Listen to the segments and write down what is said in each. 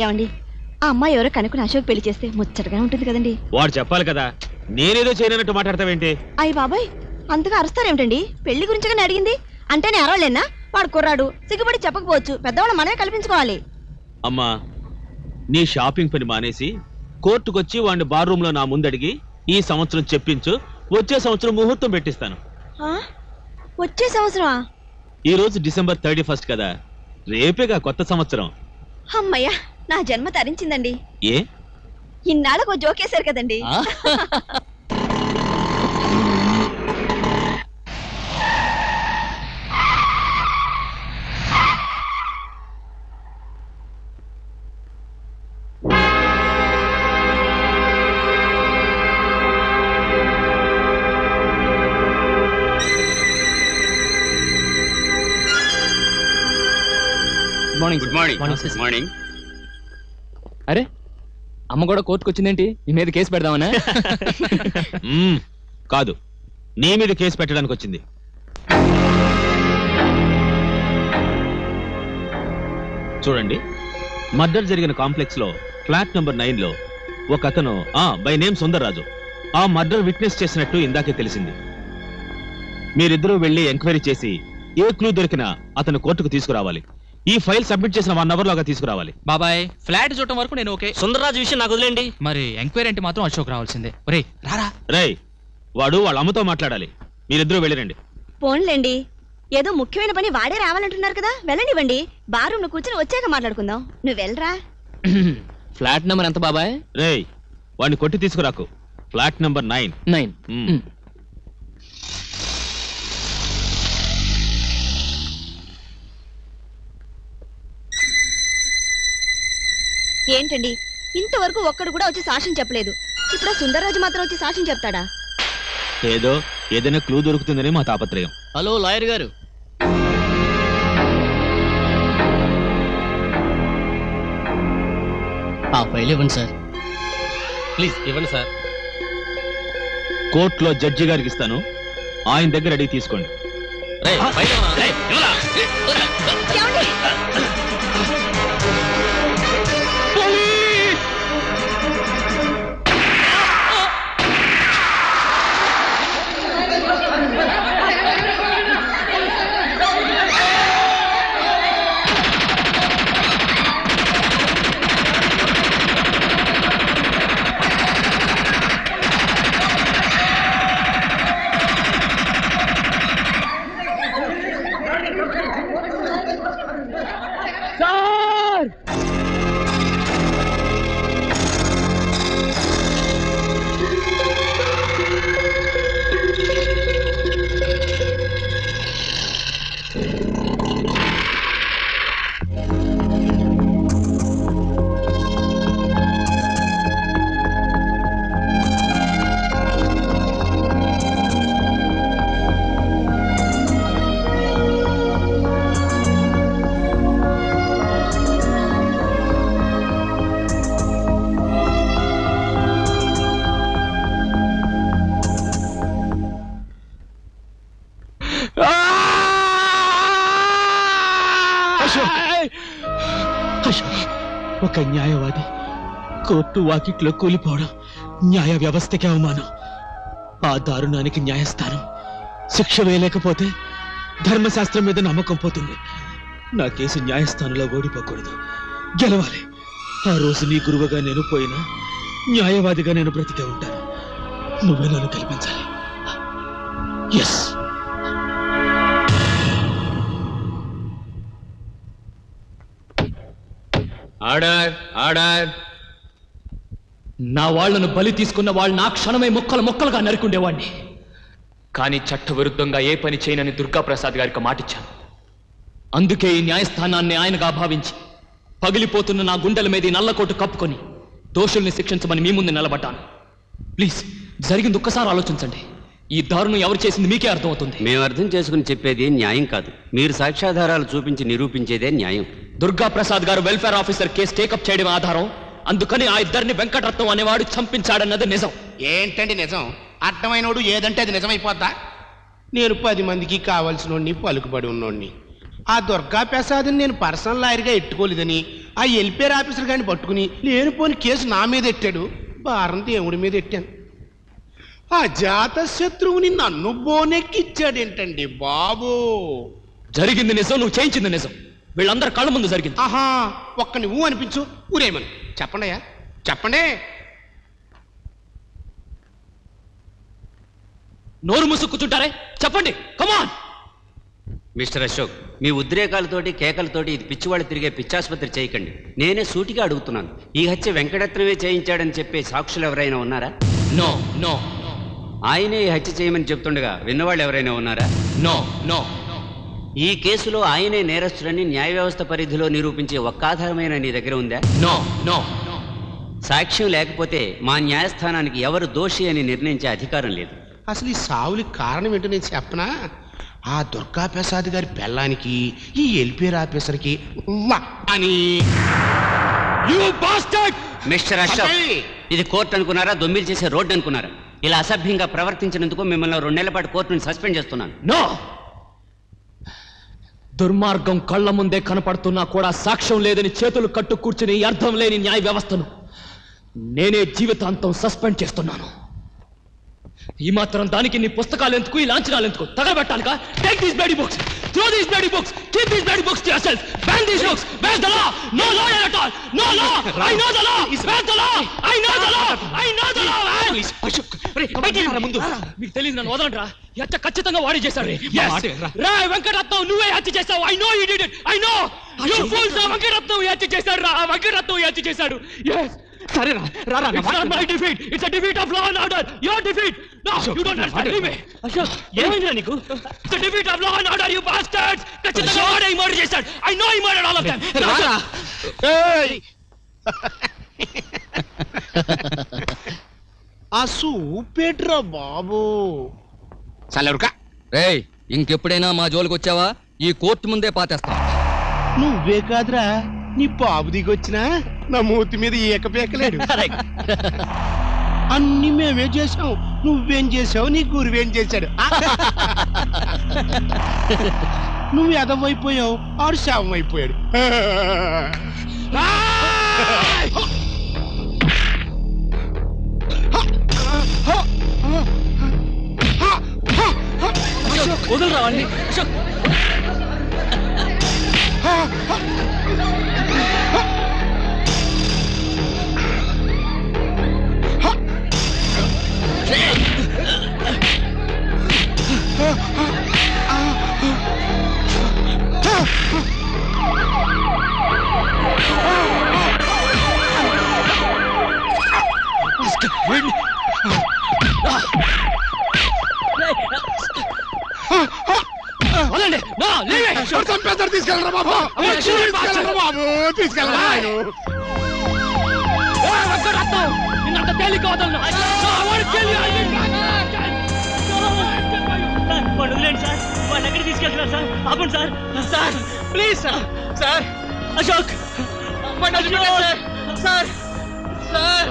ఏమండి ఆ అమ్మాయి ఎవరో కనుక్కుని అశోక్ పెళ్లి చేస్తే ముచ్చటగా ఉంటుంది కదండి. వాడు చెప్పాలి కదా, నేనేదో చేయనట్టు మాట్లాడతావేంటి? అయ్య బాబాయ్, అంతగా అరుస్తారేమిటండి? పెళ్లి గురించి అడిగింది అంటే నేను అరవలేనా? వాడు కుర్రాడు, సిగ్గుపడి చెప్పకపోవచ్చు. పెద్దవాళ్ళు మనమే కల్పించుకోవాలి. అమ్మా, నీ షాపింగ్ పని మానేసి కోర్టుకొచ్చి వాడిని బార్ రూమ్ లో నా ముందడిగి ఈ సంవత్సరం చెప్పించు, వచ్చే సంవత్సరం ముహూర్తం పెట్టిస్తాను. వచ్చే సంవత్సరమా? ఈ రోజు డిసెంబర్ 31 కదా, రేపేగా కొత్త సంవత్సరం. అమ్మయ్యా, నా జన్మ తరించిందండి. ఏ ఇన్నాళ్ళకు జోకేశారు కదండి. Good morning. అరే, అమ్మ కూడా కోర్టుకు వచ్చిందేంటి? నీ మీద కేసు పెడదామనా? కాదు, నీ మీద కేసు పెట్టడానికి వచ్చింది. చూడండి, మర్డర్ జరిగిన కాంప్లెక్స్ లో ఫ్లాట్ నెంబర్ 9 లో ఒక అతను బై నేమ్ సుందర్రాజు ఆ మర్డర్ విట్నెస్ చేసినట్టు ఇందాకే తెలిసింది. మీరిద్దరూ వెళ్లి ఎంక్వైరీ చేసి ఏ క్లూ దొరికినా అతను కోర్టుకు తీసుకురావాలి. ఈ ఫైల్ సబ్మిట్ చేసిన 1 అవర్ లోగా తీసుకురావాలి. బాబాయ్, ఫ్లాట్ చూడటం వరకు నేను ఓకే. సుందర్రాజు విషయం నాకు వదిలేండి. మరి ఎంక్వైరీ అంటే మాత్రం అశోక్ రావాల్సిందే. రే రారా. రేయ్, వాడు వాళ్ళ అమ్మతో మాట్లాడాలి. మీరిద్దరూ వెళ్ళిరండి. పోన్లేండి, ఏదో ముఖ్యమైన పని వాడే రావాలంటున్నారు కదా, వెళ్ళనివ్వండి. బార్ రూమ్ లో కూర్చొని వచ్చాక మాట్లాడుకుందాం. నువ్వు వెళ్ళరా. ఫ్లాట్ నెంబర్ ఎంత బాబాయ్? రేయ్, వాడిని కొట్టి తీసుకురాకు. Flat number 9. ఏంటండి, ఇంతవరకు ఒక్కడు కూడా వచ్చి సాక్ష్యం చెప్పలేదు. ఇప్పుడు సుందర్రాజు మాత్రం వచ్చి సాక్ష్యం చెప్తాడా? ఏదైనా క్లూ దొరుకుతుందని మా తాపత్రయం. హలో లాయర్ గారు. ఆ ఫైల్ ఇవ్వండి సార్. ప్లీజ్ ఇవ్వండి సార్. కోర్టులో జడ్జి గారికి ఇస్తాను, ఆయన దగ్గర అడిగి తీసుకోండి. ఒక న్యాయవాది కోర్టు వాకిట్లో కూలిపోవడం న్యాయ వ్యవస్థకి అవమానం. ఆ దారుణానికి న్యాయస్థానం శిక్ష వేయలేకపోతే ధర్మశాస్త్రం మీద నమ్మకం పోతుంది. నా కేసు న్యాయస్థానంలో ఓడిపోకూడదు, గెలవాలి. ఆ రోజు నీ గురువుగా నేను పోయినా న్యాయవాదిగా నేను బ్రతికే ఉంటాను. నువ్వే నన్ను కల్పించాలి. ఎస్. Order order. నా వాళ్లను బలి తీసుకున్న వాళ్ళు నా క్షణమే ముక్కలు ముక్కలుగా నరుకుండేవాడిని. కానీ చట్టవిరుద్ధంగా ఏ పని చేయనని దుర్గాప్రసాద్ గారికి మాటిచ్చాను. అందుకే ఈ న్యాయస్థానాన్ని ఆయనగా భావించి పగిలిపోతున్న నా గుండెల మీద నల్లకోటు కప్పుకొని దోషుల్ని శిక్షించమని మీ ముందు నిలబడ్డాను. ప్లీజ్, జరిగింది ఒక్కసారి ఆలోచించండి. ఈ దారుణం ఎవరు చేసింది మీకే అర్థమవుతుంది. మేము అర్థం చేసుకుని చెప్పేది న్యాయం కాదు, మీరు సాక్ష్యాధారాలు చూపించి నిరూపించేదే న్యాయం. దుర్గాప్రసాద్ గారు వెల్ఫేర్ ఆఫీసర్ కేసు టేకప్ చేయడం ఆధారం. అందుకని ఆ ఇద్దరిని వెంకటరత్నం అనేవాడు చంపించాడన్నది నిజం. ఏంటండి నిజం? అర్థమైనోడు ఏదంటే అది నిజమైపోద్దా? నేను 10 మందికి కావలసినోడిని, పలుకుబడి ఉన్నోడిని. ఆ దుర్గా ప్రసాద్ని నేను పర్సనల్ లాయర్గా ఎట్టుకోలేదని ఆ ఎల్పేర్ ఆఫీసర్ గారిని పట్టుకుని లేనిపోని కేసు నా మీద ఎట్టాడు. భారం దేవుడి మీద ఎట్టాను. ఆ జాత శత్రువుని నన్ను బోనెక్కిచ్చాడేంటండి బాబు. జరిగింది నిజం, నువ్వు చేయించింది నిజం. వీళ్ళందరూ కళ్ళ ముందు జరిగింది. ఆహా, ఒక్క నువ్వు అనిపించు, ఊరేమను. చెప్పండి అయ్యా, చెప్పండి. నోరు మూసు కూర్చుంటారే, చెప్పండి. కమాన్. మిస్టర్ అశోక్, మీ ఉద్రేకాలతోటి కేకలతోటి ఇది పిచ్చివాళ్ళు తిరిగే పిచ్చాసుపత్రి చేయకండి. నేనే సూటిగా అడుగుతున్నాను. ఈ హత్య వెంకటరత్నమే చేయించాడని చెప్పే సాక్షులు ఎవరైనా ఉన్నారా? No no. ఆయనే ఈ హత్య చేయమని చెప్తుండగా విన్నవాళ్ళు ఎవరైనా ఉన్నారా? No no. ఈ కేసులో ఆయనే నేరస్తుడని న్యాయ వ్యవస్థ పరిధిలో నిరూపించే ఒక్క ఆధారమైన నీ దగ్గర ఉందా? No no. సాక్ష్యం లేకపోతే మా న్యాయస్థానానికి ఎవరు దోషి అని నిర్ణయించే అధికారం లేదు. అసలు ఈ సావులకి కారణం ఏంటో నేను చెప్పనా? ఆ దుర్గా ప్రసాద్ గారి పెళ్ళానికి ఈ ఎల్పీఆర్ ఆఫీసర్కి అని. మిస్టర్ అశోక్, ఇది కోర్టు అనుకున్నారా, దొమ్మిలు చేసే రోడ్డు అనుకున్నారా? ఇలా అసభ్యంగా ప్రవర్తించినందుకు మిమ్మల్ని 2 నెలల పాటు కోర్టుని సస్పెండ్ చేస్తున్నాను. నో. దుర్మార్గం కళ్ళ ముందే కనపడుతున్నా కూడా సాక్ష్యం లేదని చేతులు కట్టు కూర్చుని అర్థం లేని న్యాయ వ్యవస్థను నేనే జీవితాంతం సస్పెండ్ చేస్తున్నాను. ఈ మాత్రం దానికి నీ పుస్తకాలు ఎందుకు, ఈ లాంఛనాలు ఎందుకు? తగలబెట్టాలిగా? Take these bloody books, throw these bloody books, keep these bloody books to yourself, ban these books, ban the law, no law at all, no law, I know the law, ban the law, I know the law, I know the law. Please Ashok, బయటికి ముందు. మీకు తెలియదు, నన్ను వదలండి. ఈ హత్య ఖచ్చితంగా వాడే చేశాడు. రా వెంకటరత్నం, నువ్వే హత్య చేశావు. I know you did it, I know. You fools, Venkataratnam ఈ హత్య చేశాడు. రా వెంకటరత్నం ఈ హత్య చేశాడు. yes. సరే రా రా. It's not my defeat. It's a defeat of law and order. Your defeat. No, you don't understand. Leave me. Ashok, ఏమైందిరా నీకు? It's a defeat of law and order, you bastards. ఖచ్చితంగా వాడే ఈ మర్డర్ చేశాడు. I know he murdered all of them. ఆ సూపేట్రా బాబు. చల్లరుకా. రేయ్, ఇంకెప్పుడైనా మా జోలికి వచ్చావా ఈ కోర్టు ముందే పాతేస్తా. నువ్వే కాదురా, నీ బాబు దిగొచ్చినా నా మూతి మీద ఏకపేకలేడు. అన్ని మేమే చేసాం, నువ్వేం చేసావు, నీ గురువేం చేశాడు. నువ్వు ఎదవైపోయావు, ఆడు శవం అయిపోయాడు. వదలరా వాడిని. అశోక్, వదలండి. No, leave me. తీసుకెళ్ళరా బాబు, తీసుకెళ్ళరా బాబు, తీసుకెళ్ళరా. వెంకటరత్నం, నిన్నంత తేలిక వదలను. No, I want to kill you. I will not. వాడు వదిలేండి సార్, వాడిని ఎక్కడికి తీసుకెళ్తున్నారు సార్? ఆపండి sir. Sir please sir. Sir Ashok, sir sir.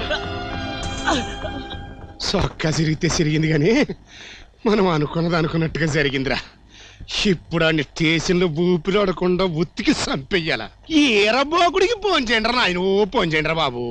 సొక్క సిరిగితే సిరిగింది కానీ మనం అనుకున్నది అనుకున్నట్టుగా జరిగిందిరా. ఇప్పుడు ఆ స్టేషన్లో ఊపిరాడకుండా ఉత్తికి చంపెయ్యాల. ఈ ఎరబోకుడికి ఫోన్ చేయండి రా నాయన, ఫోన్ చేయండి రా బాబు.